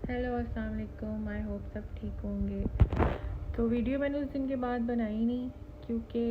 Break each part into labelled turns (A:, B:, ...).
A: Hello अस्सलाम वालेकुम। I hope सब ठीक होंगे। तो वीडियो मैंने उस दिन के बाद बनाई नहीं क्योंकि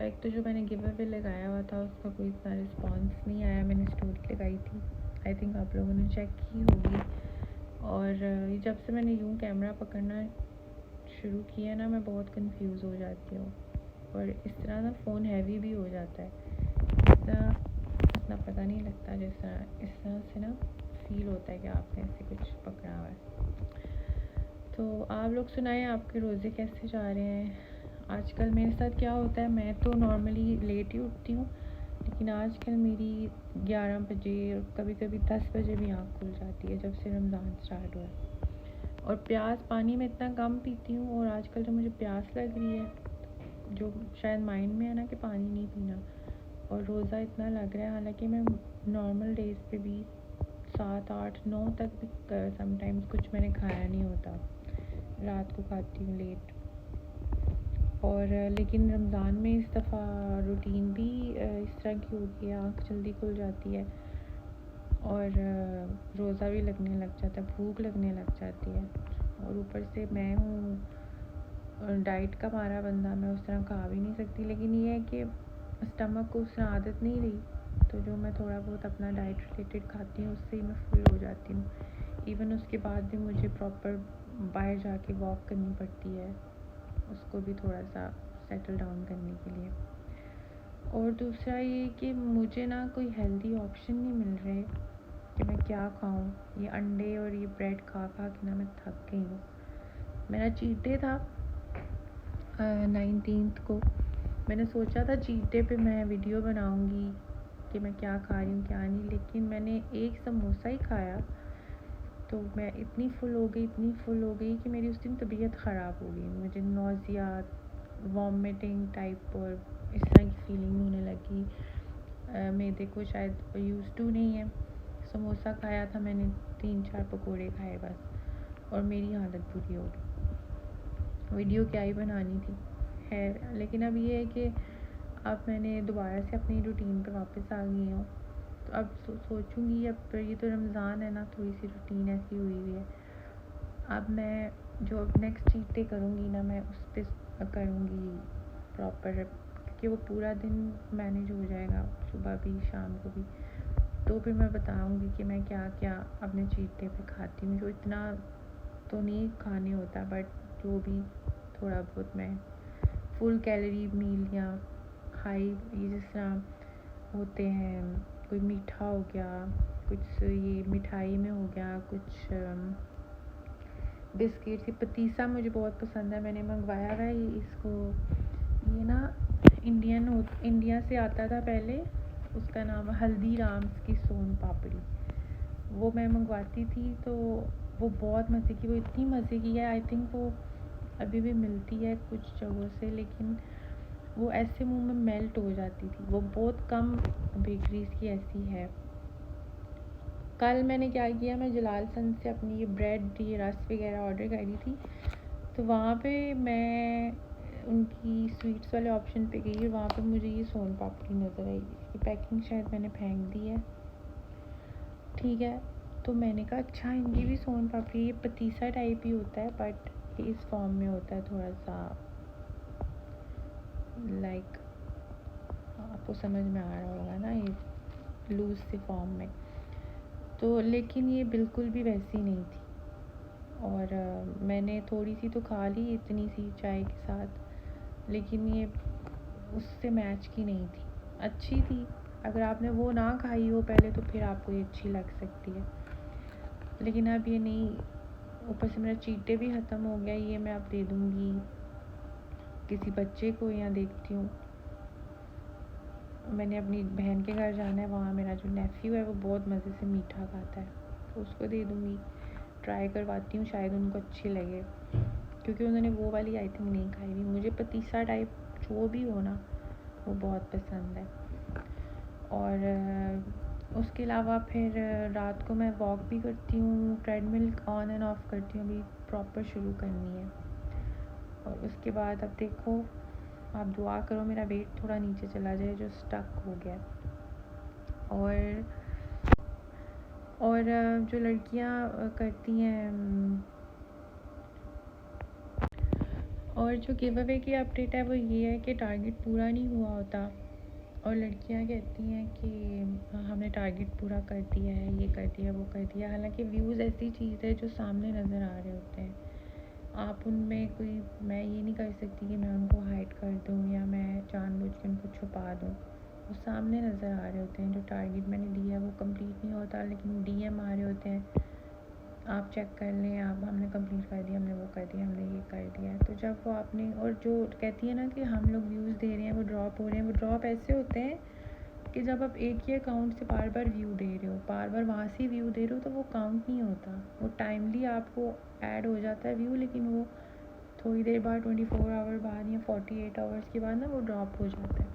A: एक तो जो मैंने गिव अवे लगाया हुआ था उसका कोई इतना रिस्पांस नहीं आया। मैंने स्टोरी लगाई थी, आई थिंक आप लोगों ने चेक की होगी। और जब से मैंने यूँ कैमरा पकड़ना शुरू किया ना, मैं बहुत कंफ्यूज हो जाती हूँ और इस तरह ना फ़ोन हैवी भी हो जाता है। इस तरह इतना पता नहीं लगता, इस तरह से ना फील होता है कि आपने ऐसे कुछ पकड़ा हुआ है। तो आप लोग सुनाएं, आपके रोज़े कैसे जा रहे हैं। आजकल मेरे साथ क्या होता है, मैं तो नॉर्मली लेट ही उठती हूँ, लेकिन आजकल मेरी 11 बजे और कभी कभी 10 बजे भी आँख खुल जाती है जब से रमज़ान स्टार्ट हुआ है। और प्यास पानी में इतना कम पीती हूँ, और आजकल जब मुझे प्यास लग रही है, जो शायद माइंड में है ना कि पानी नहीं पीना, और रोज़ा इतना लग रहा है, हालांकि मैं नॉर्मल डेज़ पे भी 7 8 9 तक भी समटाइम्स कुछ मैंने खाया नहीं होता, रात को खाती हूँ लेट। और लेकिन रमज़ान में इस दफ़ा रूटीन भी इस तरह की होती है, आँख जल्दी खुल जाती है और रोज़ा भी लगने लग जाता है, भूख लगने लग जाती है। और ऊपर से मैं हूँ डाइट का मारा बंदा, मैं उस तरह खा भी नहीं सकती, लेकिन ये है कि स्टमक को उस तरह आदत नहीं रही, तो जो मैं थोड़ा बहुत अपना डाइट रिलेटेड खाती हूँ उससे ही मैं फुल हो जाती हूँ। इवन उसके बाद भी मुझे प्रॉपर बाहर जाके वॉक करनी पड़ती है, उसको भी थोड़ा सा सेटल डाउन करने के लिए। और दूसरा ये कि मुझे ना कोई हेल्दी ऑप्शन नहीं मिल रहे कि मैं क्या खाऊं। ये अंडे और ये ब्रेड खा खा के ना मैं थक गई हूँ। मेरा चीट डे था 19 को। मैंने सोचा था चीट डे पे मैं वीडियो बनाऊंगी कि मैं क्या खा रही हूँ क्या नहीं, लेकिन मैंने एक समोसा ही खाया तो मैं इतनी फुल हो गई कि मेरी उस दिन तबीयत ख़राब हो गई। मुझे नोज़िया, वॉमिटिंग टाइप और इस तरह की फीलिंग होने लगी। मैदे को शायद यूज़ टू नहीं है। समोसा खाया था मैंने, 3 4 पकोड़े खाए बस, और मेरी हालत बुरी हो गई। वीडियो क्या ही बनानी थी, है। लेकिन अब ये है कि अब मैंने दोबारा से अपनी रूटीन पे वापस आ गई हूँ, तो अब सोचूंगी, अब ये तो रमज़ान है ना, थोड़ी सी रूटीन ऐसी हुई है। अब मैं जो अब नेक्स्ट चीट डे करूँगी ना, मैं उस पर करूँगी प्रॉपर, क्योंकि वो पूरा दिन मैनेज हो जाएगा, सुबह भी शाम को भी। तो फिर मैं बताऊँगी कि मैं क्या क्या अपने चीट डे पे खाती हूँ, जो इतना तो नहीं खाने होता, बट जो भी थोड़ा बहुत मैं फुल कैलोरी मील या हाई, ये जिस तरह होते हैं, कोई मीठा हो गया, कुछ ये मिठाई में हो गया, कुछ बिस्किट सी। पतीसा मुझे बहुत पसंद है, मैंने मंगवाया हुआ है इसको। ये ना इंडिया से आता था पहले, उसका नाम हल्दीराम्स की सोन पापड़ी। वो मैं मंगवाती थी तो वो बहुत मज़े की, वो इतनी मज़े की है। आई थिंक वो अभी भी मिलती है कुछ जगहों से, लेकिन वो ऐसे मुंह में मेल्ट हो जाती थी। वो बहुत कम बेकरीज़ की ऐसी है। कल मैंने क्या किया, मैं जलाल सन से अपनी ये ब्रेड, ये रस वगैरह ऑर्डर करी थी, तो वहाँ पे मैं उनकी स्वीट्स वाले ऑप्शन पे गई, वहाँ पे मुझे ये सोन पापड़ी नज़र आई। इसकी पैकिंग शायद मैंने फेंक दी है, ठीक है। तो मैंने कहा अच्छा, इनकी भी सोन पापड़ी, ये पतीसा टाइप ही होता है बट इस फॉर्म में होता है, थोड़ा सा लाइक, आपको समझ में आ रहा होगा ना, ये लूज से फॉर्म में। तो लेकिन ये बिल्कुल भी वैसी नहीं थी, और मैंने थोड़ी सी तो खा ली इतनी सी चाय के साथ, लेकिन ये उससे मैच की नहीं थी। अच्छी थी, अगर आपने वो ना खाई हो पहले तो फिर आपको ये अच्छी लग सकती है, लेकिन अब ये नहीं। ऊपर से मेरा चीट डे भी ख़त्म हो गया, ये मैं अब दे दूँगी किसी बच्चे को, या देखती हूँ। मैंने अपनी बहन के घर जाना है, वहाँ मेरा जो नेफ्यू है वो बहुत मज़े से मीठा खाता है, तो उसको दे दूँगी। ट्राई करवाती हूँ, शायद उनको अच्छी लगे, क्योंकि उन्होंने वो वाली आई थिंक नहीं खाई हुई। मुझे पतीसा टाइप जो भी हो ना, वो बहुत पसंद है। और उसके अलावा फिर रात को मैं वॉक भी करती हूँ, ट्रेडमिल ऑन एंड ऑफ करती हूँ, अभी प्रॉपर शुरू करनी है। और उसके बाद अब देखो, आप दुआ करो मेरा वेट थोड़ा नीचे चला जाए जो स्टक हो गया। और और जो लड़कियां करती हैं और जो गिव अवे की अपडेट है वो ये है कि टारगेट पूरा नहीं हुआ होता और लड़कियां कहती हैं कि हमने टारगेट पूरा कर दिया है, ये कर दिया, वो कर दिया। हालांकि व्यूज़ ऐसी चीज़ है जो सामने नज़र आ रहे होते हैं। आप उनमें कोई, मैं ये नहीं कर सकती कि मैं उनको हाइड कर दूँ या मैं जानबूझ के उनको छुपा दूँ। वो सामने नज़र आ रहे होते हैं। जो टारगेट मैंने दिया है वो कंप्लीट नहीं होता, लेकिन डीएम आ रहे होते हैं, आप चेक कर लें, आप हमने कंप्लीट कर दिया, हमने वो कर दिया, हमने ये कर दिया है। तो जब वो आपने, और जो कहती है ना कि हम लोग व्यूज़ दे रहे हैं वो ड्रॉप हो रहे हैं, वो ड्रॉप ऐसे होते हैं कि जब आप एक ही अकाउंट से बार बार व्यू दे रहे हो, बार बार वहाँ से व्यू दे रहे हो, तो वो काउंट नहीं होता। वो टाइमली आपको ऐड हो जाता है व्यू, लेकिन वो थोड़ी देर बाद 24 आवर बाद या 48 आवर्स के बाद ना वो ड्रॉप हो जाता है।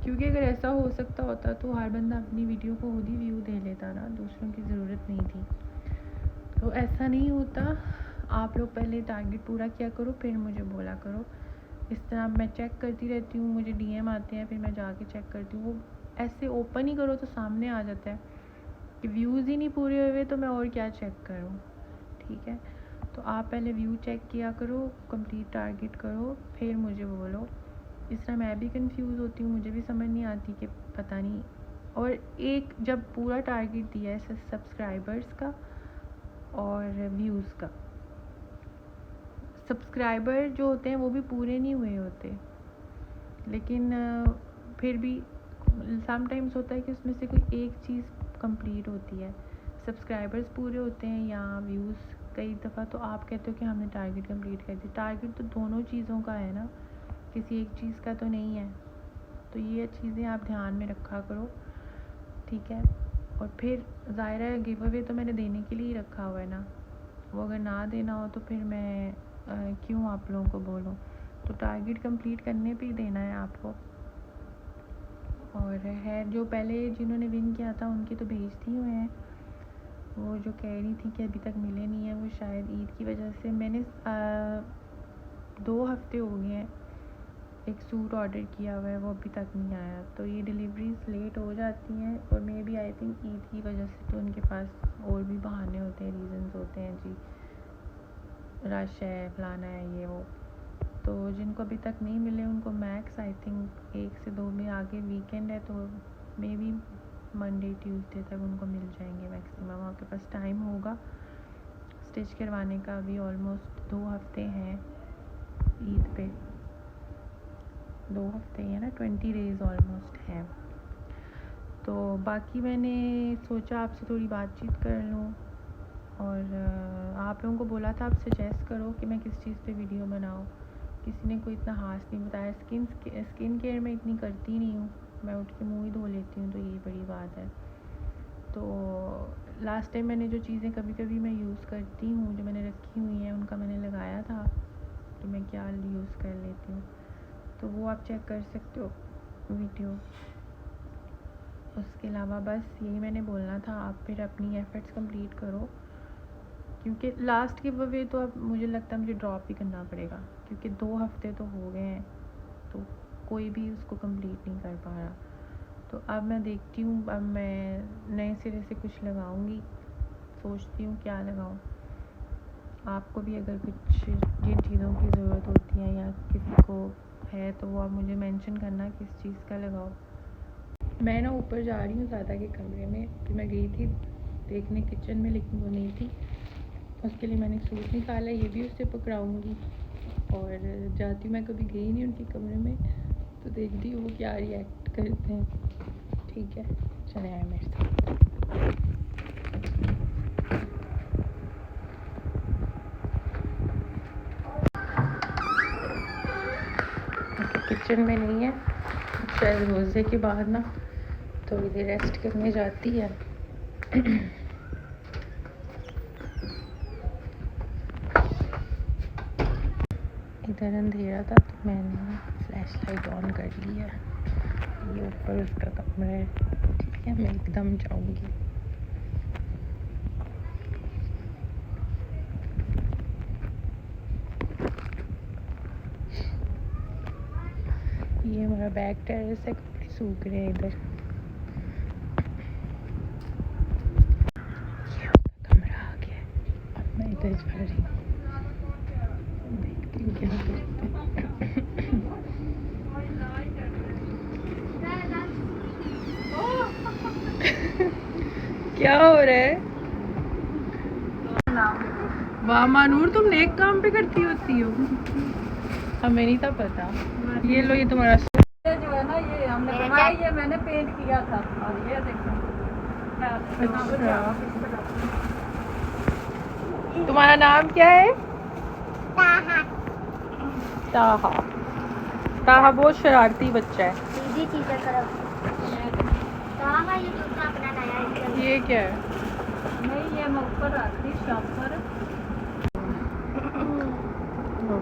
A: क्योंकि अगर ऐसा हो सकता होता तो हर बंदा अपनी वीडियो को खुद ही व्यू दे लेता ना, दूसरों की ज़रूरत नहीं थी। तो ऐसा नहीं होता। आप लोग पहले टारगेट पूरा किया करो, फिर मुझे बोला करो। इस तरह मैं चेक करती रहती हूँ, मुझे डीएम आते हैं, फिर मैं जाके चेक करती हूँ। वो ऐसे ओपन ही करो तो सामने आ जाता है कि व्यूज़ ही नहीं पूरे हुए, तो मैं और क्या चेक करूँ। ठीक है, तो आप पहले व्यू चेक किया करो, कंप्लीट टारगेट करो, फिर मुझे बोलो। इस तरह मैं भी कंफ्यूज होती हूँ, मुझे भी समझ नहीं आती कि पता नहीं। और एक जब पूरा टारगेट दिया है सब्सक्राइबर्स का और व्यूज़ का, सब्सक्राइबर जो होते हैं वो भी पूरे नहीं हुए होते, लेकिन फिर भी समटाइम्स होता है कि उसमें से कोई एक चीज़ कंप्लीट होती है। सब्सक्राइबर्स पूरे होते हैं या व्यूज़। कई दफ़ा तो आप कहते हो कि हमने टारगेट कंप्लीट कर दिया। टारगेट तो दोनों चीज़ों का है ना, किसी एक चीज़ का तो नहीं है। तो ये चीज़ें आप ध्यान में रखा करो, ठीक है। और फिर ज़ाहिर है गिव अवे तो मैंने देने के लिए ही रखा हुआ है ना, वो अगर ना देना हो तो फिर मैं क्यों आप लोगों को बोलूँ। तो टारगेट कंप्लीट करने पे ही देना है आपको। और है जो पहले जिन्होंने विन किया था उनके तो भेज दिए हुए हैं। वो जो कह रही थी कि अभी तक मिले नहीं है, वो शायद ईद की वजह से, मैंने 2 हफ्ते हो गए हैं एक सूट ऑर्डर किया हुआ है, वो अभी तक नहीं आया। तो ये डिलीवरीज लेट हो जाती हैं और maybe I think Eid की वजह से। तो उनके पास और भी बहाने होते हैं, रीज़न्स होते हैं, जी रश है, फलाना है, ये वो। तो जिनको अभी तक नहीं मिले उनको मैक्स आई थिंक 1 से 2 में, आगे वीकेंड है तो मे बी मंडे ट्यूसडे तक उनको मिल जाएंगे मैक्सिमम। आपके पास टाइम होगा स्टिच करवाने का। अभी ऑलमोस्ट 2 हफ्ते हैं ईद पे, 2 हफ्ते हैं ना, 20 डेज़ ऑलमोस्ट हैं। तो बाकी मैंने सोचा आपसे थोड़ी बातचीत कर लूँ और आप लोगों को बोला था आप सजेस्ट करो कि मैं किस चीज़ पे वीडियो बनाऊँ। किसी ने कोई इतना खास नहीं बताया। स्किन केयर मैं इतनी करती नहीं हूँ, मैं उठ के मुँह ही धो लेती हूँ, तो ये बड़ी बात है। तो लास्ट टाइम मैंने जो चीज़ें कभी कभी मैं यूज़ करती हूँ, जो मैंने रखी हुई हैं, उनका मैंने लगाया था कि मैं क्या यूज़ कर लेती हूँ, तो वो आप चेक कर सकते हो वीडियो। उसके अलावा बस यही मैंने बोलना था। आप फिर अपनी एफ़र्ट्स कंप्लीट करो, क्योंकि लास्ट गिव अवे तो अब मुझे लगता है मुझे ड्रॉप ही करना पड़ेगा, क्योंकि 2 हफ्ते तो हो गए हैं, तो कोई भी उसको कंप्लीट नहीं कर पा रहा। तो अब मैं देखती हूँ, अब मैं नए सिरे से कुछ लगाऊंगी, सोचती हूँ क्या लगाऊँ। आपको भी अगर कुछ जिन चीज़ों की ज़रूरत होती है या किसी को है तो वो आप मुझे मेंशन करना किस चीज़ का लगाओ। मैं ना ऊपर जा रही हूँ ज़्यादा के कमरे में, कि मैं गई थी देखने किचन में, लेकिन वो नहीं थी। उसके लिए मैंने सूट निकाला, ये भी उससे पकड़ाऊँगी। और जाती हूँ, मैं कभी गई नहीं उनके कमरे में, तो देखती हूँ वो क्या रिएक्ट करते हैं। ठीक है, चले आए मेरे साथ। किचन में नहीं है, शायद रोज़े के बाद ना थोड़ी देर रेस्ट करने जाती है। इधर अंधेरा था तो मैंने फ्लैश लाइट ऑन कर ली है। ये ऊपर उसका कमरा है, ठीक है। मैं एकदम जाऊंगी। ये हमारा बैक टेरेस है, कपड़े सूख रहे हैं इधर। तेज भर रही देखती हूँ क्या करते क्या हो रहा है? वाह मानूर, तुम नेक काम पे करती होती हो। हमें नहीं था पता। ये लो, ये तुम्हारा
B: ये जो है ना, ये हमने बनाया, ये मैंने पेंट किया था। और ये देखो,
A: अच्छा। तुम्हारा नाम क्या है?
C: ताहा।
A: ताहा। ताहा बहुत शरारती बच्चा है।
C: सीधी चीजें करो। ताहा ये दूसरा अपना नया है।
A: ये क्या है?
B: नहीं, ये मैं ऊपर रखती शॉप पर।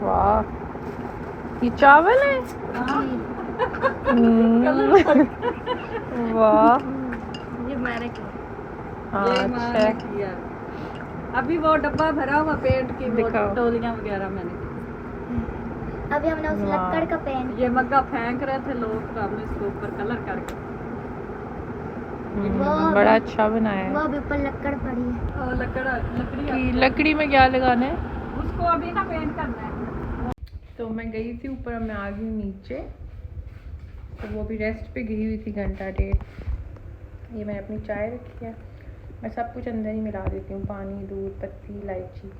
A: वाह, ये चावल है। वाह,
C: ये मैंने किया।
A: हाँ,
B: ये
A: अच्छा
B: मैंने
A: है।
B: किया। अभी वो डब्बा भरा हुआ पेंट की, वो
A: दिखाओ।
B: टोलियां वगैरह मैंने की।
C: अभी हमने उस
A: वाह।
C: लक्कड़ का पेंट।
B: ये मग्गा फेंक रहे थे लोग, तो हमने इसके ऊपर कलर करके।
A: बड़ा अच्छा बनाया
C: वो
A: है।
C: अभी ऊपर लक्कड़ पड़ी है।
B: और लकड़ी
A: कि लकड़ी में क्या लगाना है?
B: उसको अभी ना पेंट करना है।
A: तो मैं गई थी ऊपर, अब मैं आ गई हूँ नीचे। तो वो भी रेस्ट पे गई हुई थी घंटा डेढ़। ये मैंने अपनी चाय रखी है। मैं सब कुछ अंदर ही मिला देती हूँ, पानी, दूध, पत्ती, इलायची।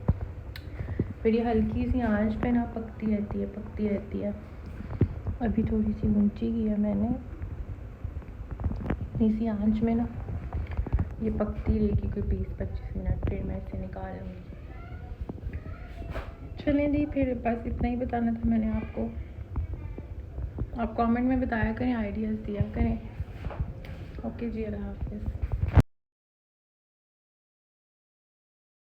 A: फिर ये हल्की सी आंच पे ना पकती रहती है। अभी थोड़ी सी ऊंची की है मैंने। इतनी सी आंच में ना ये पकती रहेगी कोई 20-25 मिनट, फिर मैं इसे निकाल लूँगी। चलें जी, फिर बस इतना ही बताना था मैंने आपको। आप कमेंट में बताया करें, आइडियाज़ दिया करें। ओके जी, अल्लाह हाफिज़।